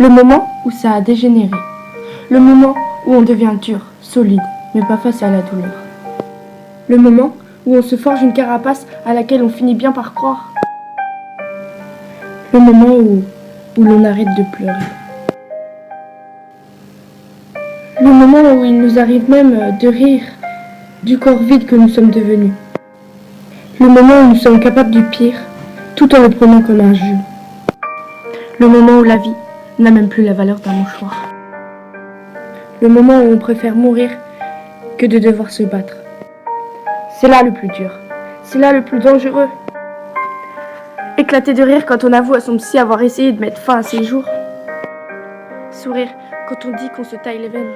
Le moment où ça a dégénéré. Le moment où on devient dur, solide, mais pas face à la douleur. Le moment où on se forge une carapace à laquelle on finit bien par croire. Le moment où l'on arrête de pleurer. Le moment où il nous arrive même de rire du corps vide que nous sommes devenus. Le moment où nous sommes capables du pire, tout en le prenant comme un jeu. Le moment où la vie n'a même plus la valeur d'un mouchoir. Le moment où on préfère mourir que de devoir se battre. C'est là le plus dur. C'est là le plus dangereux. Éclater de rire quand on avoue à son psy avoir essayé de mettre fin à ses jours. Sourire quand on dit qu'on se taille les veines.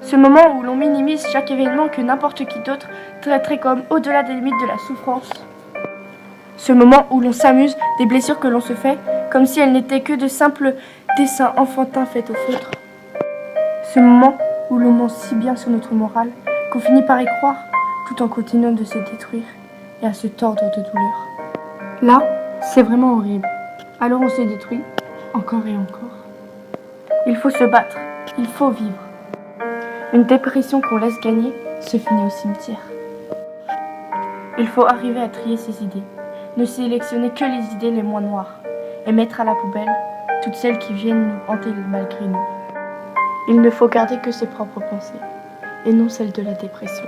Ce moment où l'on minimise chaque événement que n'importe qui d'autre traiterait comme au-delà des limites de la souffrance. Ce moment où l'on s'amuse des blessures que l'on se fait, comme si elles n'étaient que de simples dessins enfantins faits au feutre. Ce moment où l'on ment si bien sur notre morale qu'on finit par y croire, tout en continuant de se détruire et à se tordre de douleur. Là, c'est vraiment horrible. Alors on se détruit, encore et encore. Il faut se battre, il faut vivre. Une dépression qu'on laisse gagner se finit au cimetière. Il faut arriver à trier ses idées, ne sélectionner que les idées les moins noires, et mettre à la poubelle toutes celles qui viennent nous hanter malgré nous. Il ne faut garder que ses propres pensées, et non celles de la dépression.